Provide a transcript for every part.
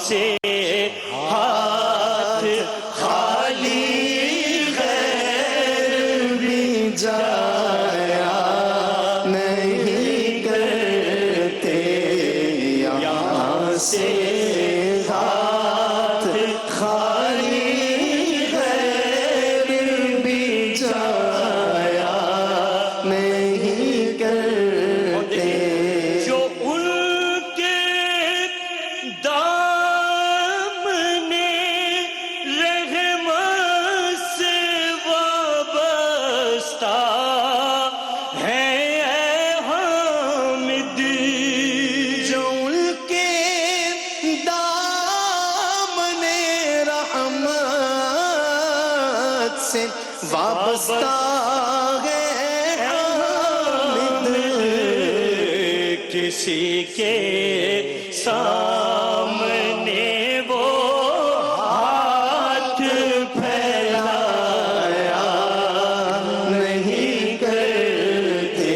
سے ہاتھ خالی غیر بھی جایا نہیں کرتے یہاں سے ہاتھ خالی غیر بھی جایا نہیں کرتے جو ان کے دامن رحمت سے وابستہ ہے اے حامد جو ان کے دامن رحمت سے وابستہ ہے حامد کسی کے سامنے وہ ہاتھ پھیلایا نہیں کرتے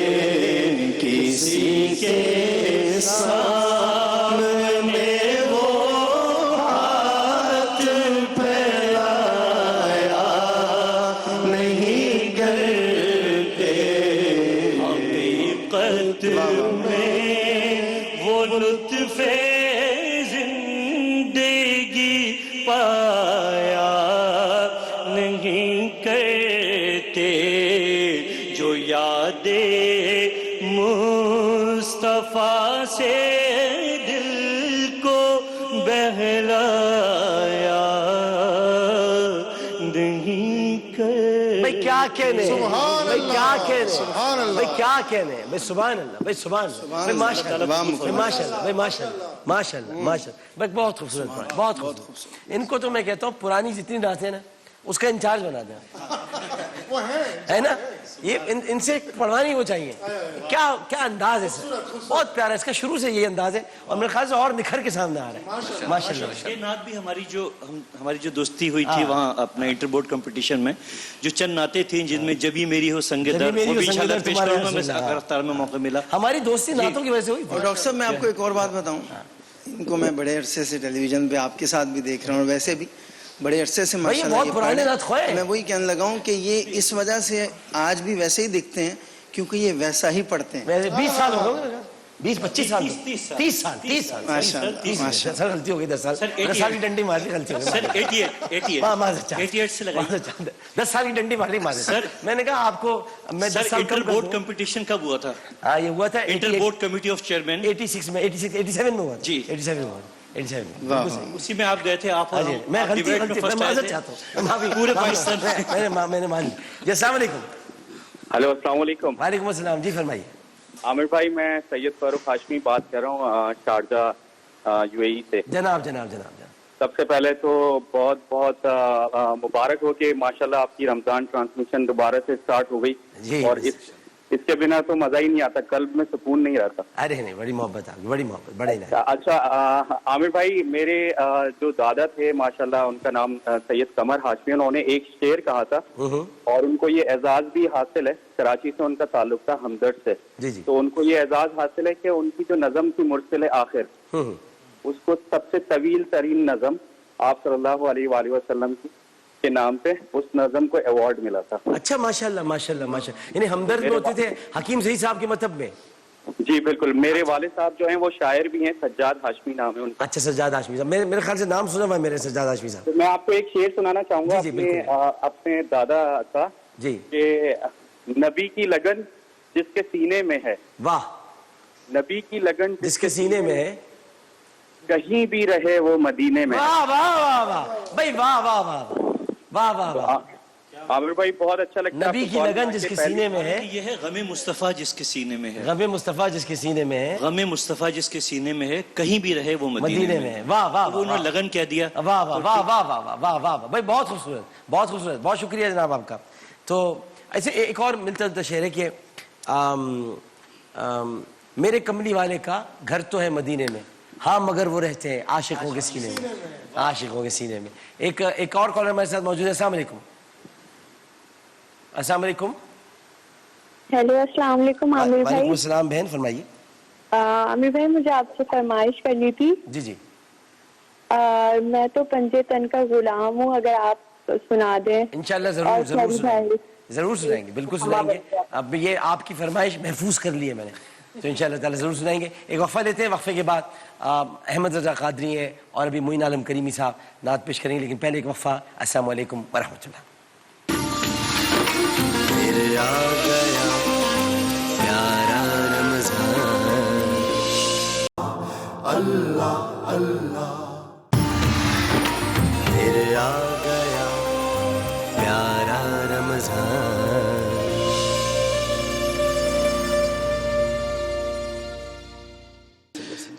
کسی کے سامنے وہ ہاتھ پھیلایا نہیں کرتے حقیقت میں وہ لطف زندگی پایا نہیں کرتے جو یاد مصطفیٰ سے دل کو بہلایا نہیں کرتے بھئی کیا کہنے سبحان بھئی کیا اللہ، کہنے سبحان اللہ۔ بھئی کیا کہنے بھئی سبحان اللہ بھئی سبحان اللہ بھئی ماشاء اللہ بھئی ماشاء اللہ بھئی ماشاء اللہ ماشاء اللہ ماشاء اللہ بھئی بہت خوبصورت پڑھا بہت خوبصورت ان کو تو میں کہتا ہوں پرانی جتنی نعتیں نا اس کا انچارج بنا دیں وہ ہے نا یہ ان سے پڑھوانی وہ چاہیے کیا انداز ہے سر بہت پیارا اس کا شروع سے یہ انداز ہے اور میرے خیال سے اور نکھر کے سامنے آ رہا ہے ماشاء اللہ یہ نعت بھی ہماری جو دوستی ہوئی تھی وہاں اپنا انٹر بورڈ کمپٹیشن میں جو چند نعتیں تھیں جن میں جبھی میری ہو سنگ در وہ بھی انشاءاللہ پیش کروں گا میں اگر اختار میں موقع ملا ہماری دوستی نعتوں کی وجہ سے ہوئی اور ڈاکٹر صاحب میں آپ کو ایک اور بات بتاؤں ان کو میں بڑے عرصے سے ٹیلی ویژن پہ آپ کے ساتھ بھی دیکھ رہا ہوں اور ویسے بھی بڑے عرصے سے بھائی یہ بہت پرانے نعت خواہ ہیں میں وہی کہنے لگا ہوں کہ یہ اس وجہ سے آج بھی ویسے ہی دکھتے ہیں کیونکہ یہ ویسا ہی پڑھتے ہیں 20 سال ہو گئے 20-25 سال 30 سال ماشاء اللہ ماشاء سر غلطی ہو گئی 10 سال 10 سال کی ڈنڈی مار لی غلطی ہو گئی سر 88 سے لگائی 10 سال کی ڈنڈی مار لی سر میں نے کہا آپ کو میں 10 سال انٹر بورڈ کمپٹیشن کب ہوا تھا ہاں یہ ہوا تھا inter board committee of chairman 86 میں 87 میں ہوا جی 87 میں ہوا 87 اسی میں آپ گئے تھے آپ میں غلطی میں معذرت چاہتا ہوں پورے پاکستان میں نے مان لی جی السلام علیکم ہیلو السلام علیکم وعلیکم السلام جی فرمائیے عامر بھائی میں سید فاروق ہاشمی بات کر رہا ہوں شارجہ یو اے ای سے جناب سب سے پہلے تو بہت بہت مبارک ہو کہ ماشاءاللہ آپ کی رمضان ٹرانسمیشن دوبارہ سے سٹارٹ ہو گئی اور اس کے بنا تو مزہ ہی نہیں آتا قلب میں سکون نہیں رہتا ارے نہیں بڑی محبت آپ بڑی محبت بڑے اچھا عامر بھائی میرے جو دادا تھے ماشاءاللہ ان کا نام سید قمر ہاشمی انہوں نے ایک شعر کہا تھا اور ان کو یہ اعزاز بھی حاصل ہے کراچی سے ان کا تعلق تھا ہمدرد سے تو ان کو یہ اعزاز حاصل ہے کہ ان کی جو نظم تھی مرسل آخر اس کو سب سے طویل ترین نظم آپ صلی اللہ علیہ وآلہ وسلم کی کے نام پہ اس نظم کو ایوارڈ ملا تھا اچھا ماشاءاللہ ماشاءاللہ یعنی ہمدرد میں ہوتے تھے حکیم صحیح صاحب کے مطلب میں جی بالکل میرے والد صاحب جو ہیں وہ شاعر بھی ہیں سجاد ہاشمی نام ہے ان کا اچھا سجاد ہاشمی صاحب میرے خیال سے نام سنا ہوا ہے میرے سجاد ہاشمی صاحب میں آپ کو ایک شعر سنانا چاہوں گا اپنے دادا کا جی کہ نبی کی لگن جس کے سینے میں ہے واہ نبی کی لگن جس کے سینے میں ہے کہیں بھی رہے وہ مدینے میں واہ واہ واہ واہ بھائی واہ واہ واہ واہ واہ واہ عامر بھائی بہت اچھا لگتا ہے نبی کی لگن جس کے سینے میں ہے یہ ہے غم مصطفیٰ جس کے سینے میں ہے غم مصطفیٰ جس کے سینے میں ہے غم مصطفیٰ جس کے سینے میں ہے کہیں بھی رہے وہ مدینے میں ہے واہ واہ انہوں نے لگن کہہ دیا واہ واہ واہ واہ واہ واہ واہ بھائی بہت خوبصورت بہت شکریہ جناب آپ کا تو ایسے ایک اور ملتا جلتا شعر ہے کہ میرے کملی والے کا گھر تو ہے مدینے میں ہاں مگر وہ رہتے ہیں عاشقوں کے سینے میں عاشقوں کے سینے میں ایک اور کالر ہمارے ساتھ موجود ہے السلام علیکم السلام علیکم ہیلو السلام علیکم عامر بھائی وعلیکم السلام بہن فرمائیے عامر بھائی مجھے آپ سے فرمائش کرنی تھی جی جی میں تو پنجے تن کا غلام ہوں, اگر آپ سنا دیں. انشاءاللہ ضرور ضرور سنائیں گے, ضرور سنائیں گے, بالکل سنائیں گے. اب یہ آپ کی فرمائش محفوظ کر لی ہے میں نے, تو انشاءاللہ تعالی ضرور سنائیں گے. ایک وقفہ لیتے ہیں, وقفے کے بعد احمد رضا قادری ہیں اور ابھی معین عالم کریمی صاحب نعت پیش کریں گے, لیکن پہلے ایک وقفہ. السلام علیکم ورحمۃ اللہ. پھر آ گیا پیارا رمضان, اللہ اللہ. پھر آ گیا پیارا رمضان,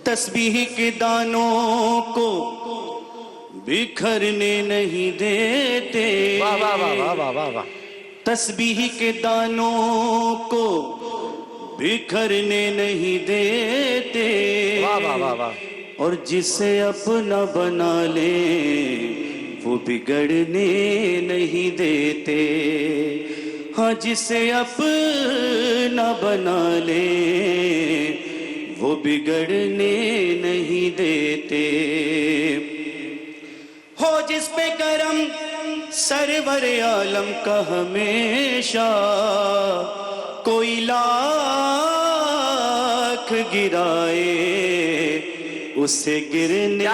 تسبیح کے دانوں کو بکھرنے نہیں دیتے, واہ واہ واہ واہ واہ واہ واہ. تسبیح کے دانوں کو بکھرنے نہیں دیتے, واہ واہ واہ واہ. اور جسے اپنا بنا لے وہ بگڑنے نہیں دیتے. ہاں جسے اپنا بنا لے وہ بگڑنے نہیں دیتے. ہو جس پہ کرم سرور عالم کا ہمیشہ, کوئی لاکھ گرائے اسے گرنے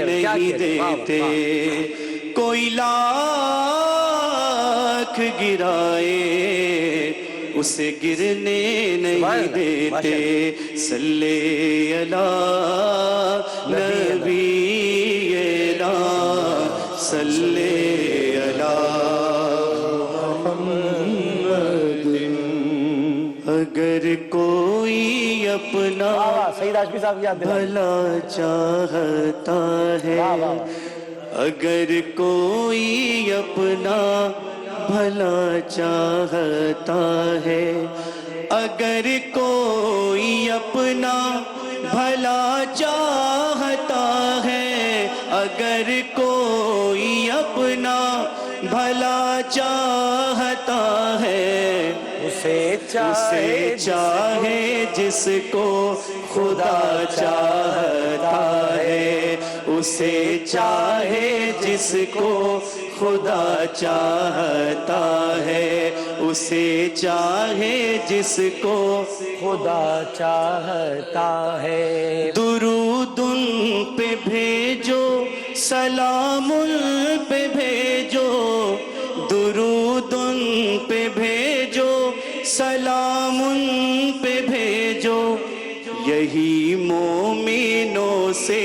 نہیں دیتے. کوئی لاکھ گرائے اسے گرنے نہیں دیتے. صلی اللہ نبی صلی اللہ محمد. اگر کوئی اپنا سعید ہاشمی صاحب کی یاد دلائیں. بھلا چاہتا ہے, اگر کوئی اپنا بھلا چاہتا ہے, اگر کوئی اپنا بھلا چاہتا ہے, اگر کوئی اپنا بھلا چاہتا ہے, اسے چاہے جس کو خدا چاہتا ہے, اسے چاہے جس کو خدا چاہتا ہے, اسے چاہے جس کو خدا چاہتا ہے. درود ان پہ بھیجو, سلام ان پہ بھیجو, درود ان پہ بھیجو, سلام ان پہ بھیجو. یہی مومنوں سے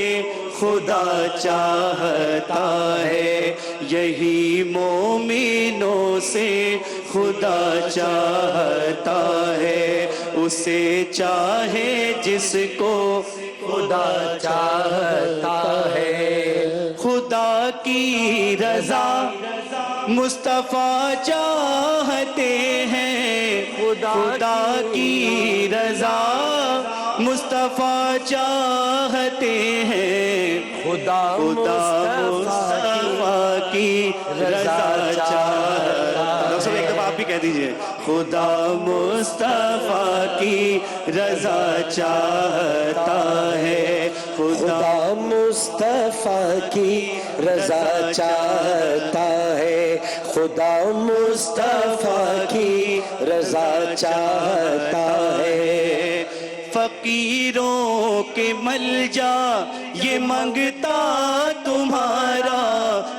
خدا چاہتا ہے, یہی مومنوں سے خدا چاہتا ہے, اسے چاہے جس کو خدا چاہتا ہے. خدا کی رضا مصطفیٰ چاہتے ہیں, خدا کی رضا مصطفیٰ چاہتے ہیں, خدا مصطفیٰ کی رضا چاہتا ہے. سب ایک دفعہ آپ بھی کہہ دیجئے, خدا مصطفیٰ کی رضا چاہتا ہے, خدا مصطفیٰ کی رضا چاہتا ہے, خدا مصطفیٰ کی رضا چاہتا ہے. فقیروں کے ملجا یہ منگتا تمہارا,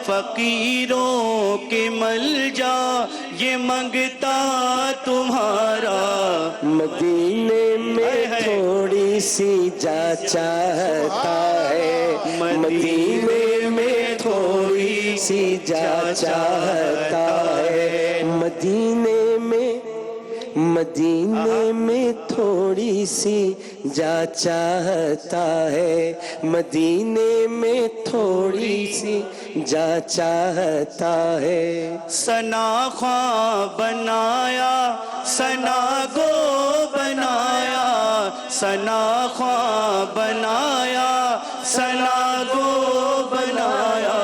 فقیروں کے ملجا یہ منگتا تمہارا. مدینے میں تھوڑی سی جا چاہتا ہے, مدینے میں تھوڑی سی جا چاہتا ہے, مدینے میں تھوڑی سی جا چاہتا ہے, مدینے میں تھوڑی سی جا چاہتا ہے. ثنا خواں بنایا, ثنا گو بنایا, ثنا خواں بنایا, ثنا گو بنایا.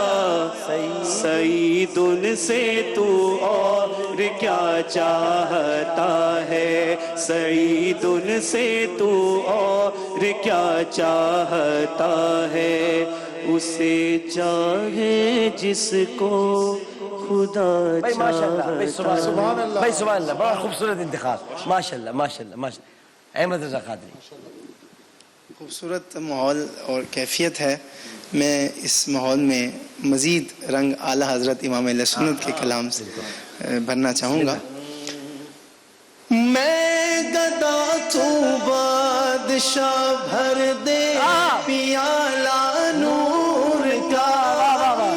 سعید ان سے تو اور کیا چاہتا ہے سعید ان سے تو اور کیا چاہتا ہے اسے چاہے جس کو خدا بھائی ماشاء اللہ بھائی چاہتا سبحان اللہ بھائی سبحان اللہ بڑا خوبصورت انتخاب ماشاء اللہ ماشاء اللہ ماشاء اللہ احمد رضا قادری خوبصورت ماحول اور کیفیت ہے. میں اس ماحول میں مزید رنگ اعلیٰ حضرت امام اہل سنت کے کلام سے بھرنا چاہوں گا. میں گدا تو بادشاہ بھر دے پیالہ نور کا.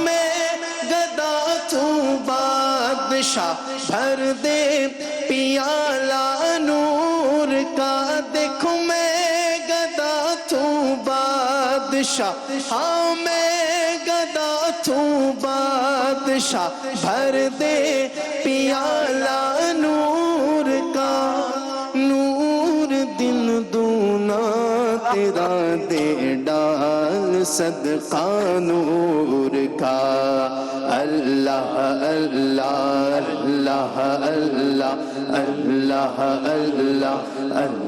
میں گدا تو بادشاہ بھر دے پیالہ نور کا. دیکھو میں گدا تو بادشاہ ہاں میں گدا تو بادشاہ بھر دے پیالہ نور کا. نور دن دونا تیرا دے ڈال صدقہ نور کا. اللہ اللہ اللہ اللہ اللہ اللہ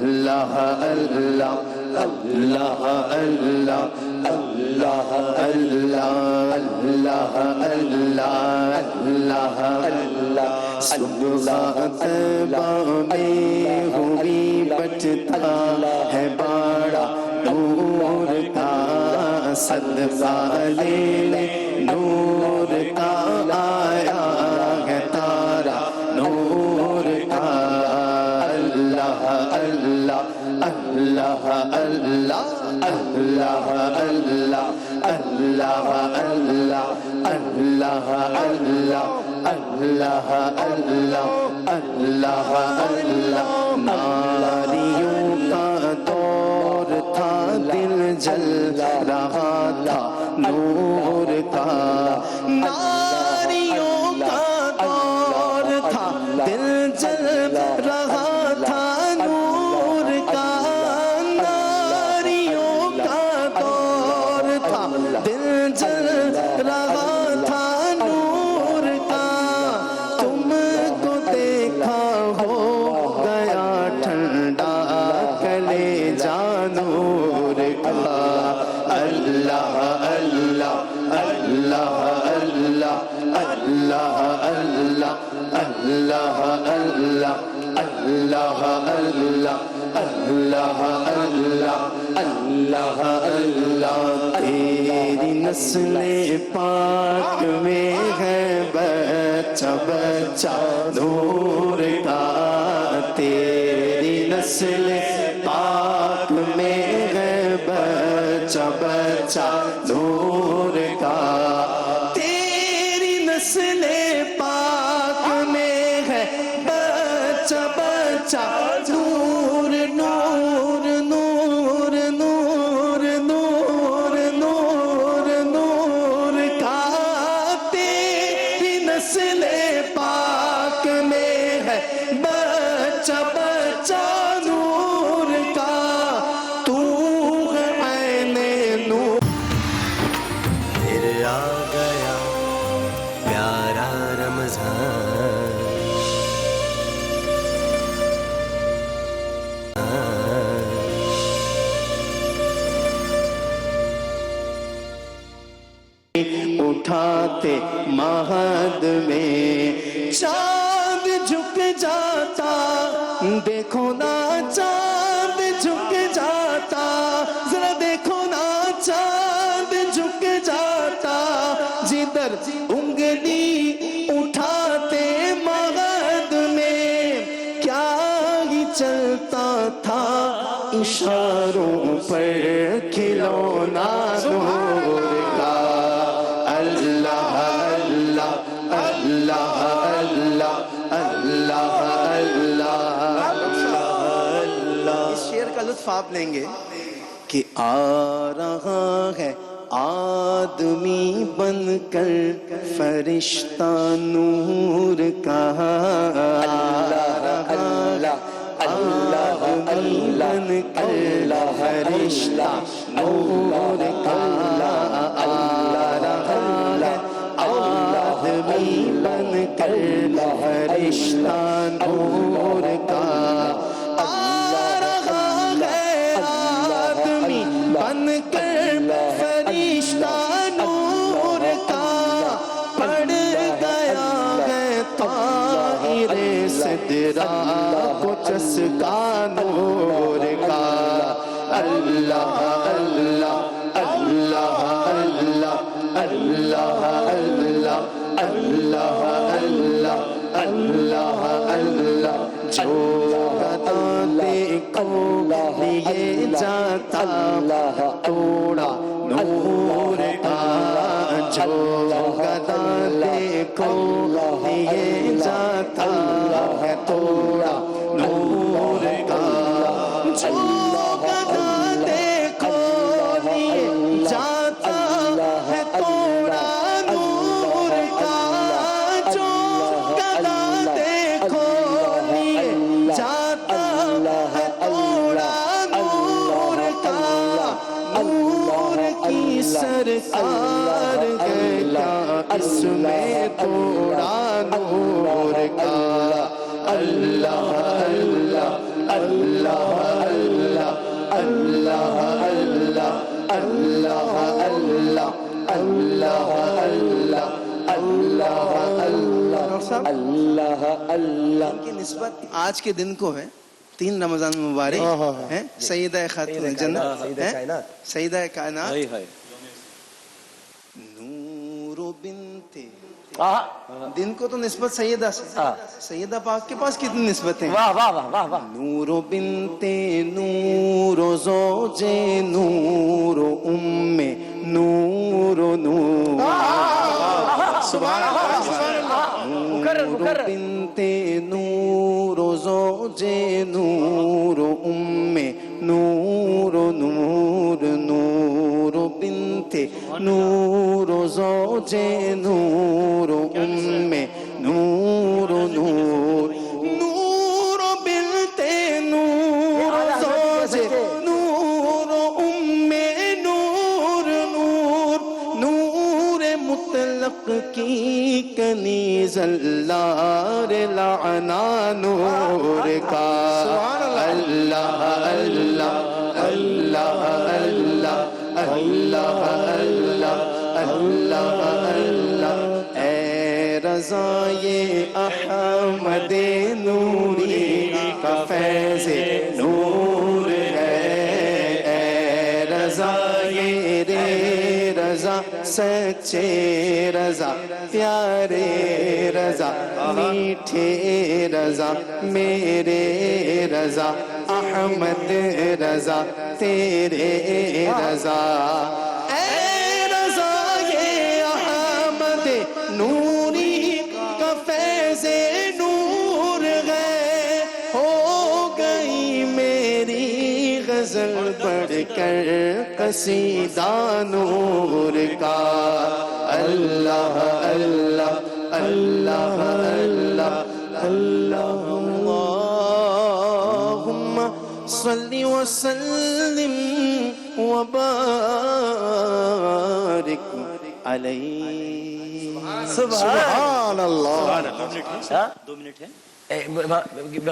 اللہ اللہ اللہ اللہ اللہ اللہ اللہ اللہ اللہ. صبح طیبہ میں ہوئی بچتا ہے باڑا نور کا. صدقہ لے لے نور کا آیا ہے تارا نور کا. اللہ اللہ اللہ اللہ اللہ اللہ اللہ اللہ اللہ اللہ اللہ اللہ اللہ اللہ. ناریوں کا دور تھا دل جل رہا تھا نور کا. ناریوں کا دور تھا دل جل رہا تھا نور کا. ناریوں کا دور تھا دل جل رہا تھا نور کا. تم کو دیکھا ہو گیا ٹھنڈا کلیجہ نور کا. اللہ اللہ اللہ اللہ اللہ اللہ اللہ اللہ اللہ اللہ اللہ اللہ اللہ. تیری نسل پاک میں ہے بچہ بچہ نور کا. تیری نسل پاک میں ہے بچہ بچہ نور کا. تیری نسل پاک میں ہے بچہ بچہ نور نور نور نور نور نور نور کا. تیری نسل پاک میں ہے بچہ بچہ نور کا. تو ہے عین نور. پھر آ گیا پیارا رمضان. اٹھاتے مہد میں چاند جھک جاتا. دیکھو نا چاند جھک جاتا. ذرا دیکھو نا چاند جھک جاتا. جدھر انگلی اٹھاتے مہد میں کیا ہی چلتا تھا اشاروں پر کھلونا نور کا. اللہ اللہ اللہ اللہ اللہ اللہ. اس شعر کا لطف آپ لیں گے کہ آ رہا ہے آدمی بن کر فرشتہ نور کا. اللہ اللہ بن کر فرشتہ نور کا. آدمی بن کر فرشتہ فرشتہ نور کا پڑ گیا ہے طائر سدرا کو چسکا نور کا اللہ اللہ اللہ اللہ اللہ اللہ اللہ اللہ اللہ اللہ جو گداتے کو لیے جاتا توڑا نور کا جو گداتے کو لیے جاتا ہے توڑا نور کا جو گداتے کو لیے جاتا ہے توڑا نور کا جو گداتے کو لیے جاتا ہے توڑا نور کا نور کی سرکار ہے کیا اس میں توڑا نور کا اللہ اللہ اللہ اللہ اللہ اللہ اللہ اللہ اللہ اللہ اللہ اللہ اللہ کی نسبت آج کے دن کو ہے 3 رمضان مبارک ہیں سیدہ خاتون جنت سیدہ کائنات نور بنت دن کو تو نسبت سیدہ سے سیدہ پاک کے پاس کتنی نسبتیں واہ واہ واہ واہ واہ نور بنت نور زوج نور ام نور نور سبحان اللہ مکرر نور مکرر بنت نور زوج نور ام نور نور نور بنت نور زوج نور ام نور نور نور بنت نور زوج نور ام نور نور نور مطلق کی کنیز اللہ لعنا نور کا اللہ اللہ اللہ اللہ اللہ اللہ اللہ اللہ اے رضائے احمد نوری کا فیض نور ہے اے رضائے رے رضا سچے رضا پیارے رضا میٹھے رضا میرے رضا احمد رضا تیرے رضا اے رضا یہ احمد نوری کا فیض نور ہے ہو گئی میری غزل پڑھ کر قصیدہ نور کا اللہ اللہ اللہ اللہ اللہم صلی وسلم وبارک علیہ سبحان اللہ 2 منٹ ہے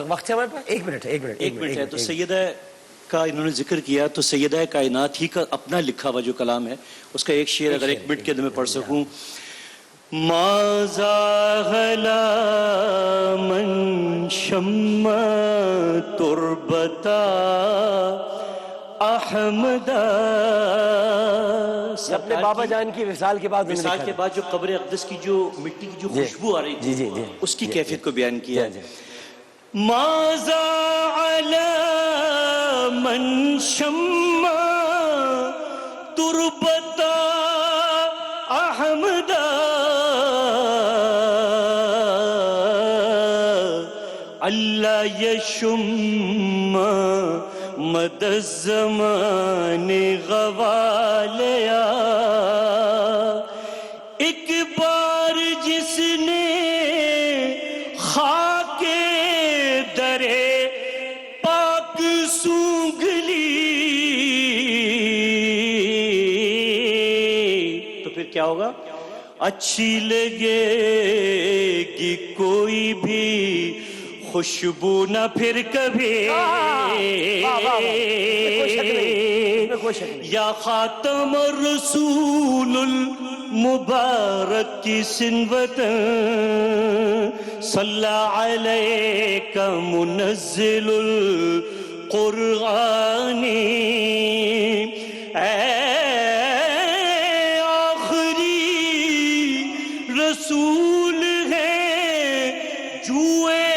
وقت ہے ہمارے پاس 1 منٹ ہے 1 منٹ 1 منٹ ہے تو سیدہ کا انہوں نے ذکر کیا تو سیدہ کائنات ہی کا اپنا لکھا ہوا جو کلام ہے اس کا ایک شعر اگر 1 منٹ کے اندر میں پڑھ سکوں ماذا غلا من شم تربتا احمدا اپنے بابا جان کی وصال کے بعد وصال کے بعد جو قبر اقدس کی جو مٹی کی جو خوشبو آ رہی تھی اس کی کیفیت کو بیان کیا ماذا علی من شم تربتا احمدا اللہ یشم مد الزمان غوالیا ایک بار جس نے خاک درے پاک سونگھ لی تو پھر کیا ہوگا اچھی لگے گی کوئی بھی خوشبو نہ پھر کبھی کوئی شک نہیں. یا خاتم الرسول المبارک کی سنوت صلی علیک منزل القرآن اے آخری رسول ہے جوئے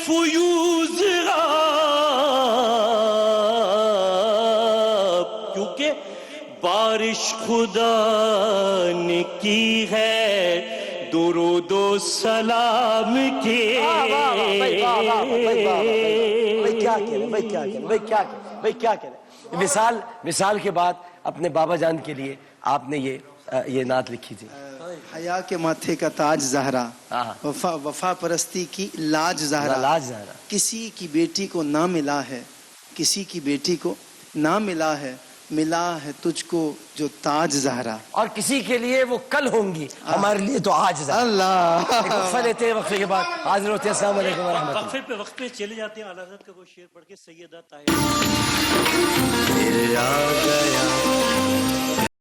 فیوز آپ کیونکہ بارش خدا نے کی ہے درود و سلام کی. وصال کے بعد اپنے بابا جان کے لیے آپ نے یہ نعت لکھی تھی. حیا کے ماتھے کا تاج زہرا وفا پرستی کی لاج زہرا کسی کی بیٹی کو نہ ملا ہے کسی کی بیٹی کو نہ ملا ہے تجھ کو جو تاج زہرا اور کسی کے لیے وہ کل ہوں گی ہمارے لیے تو آج زہرا. اللہ ایک وقفہ لیتے ہیں وقفے کے بعد حاضر ہوتے ہیں. السلام علیکم ورحمۃ اللہ. وقفے پہ وقت پہ چلے جاتے ہیں. اعلیٰ حضرت کا وہ شعر پڑھ کے سیدہ طاہرہ پھر آ گیا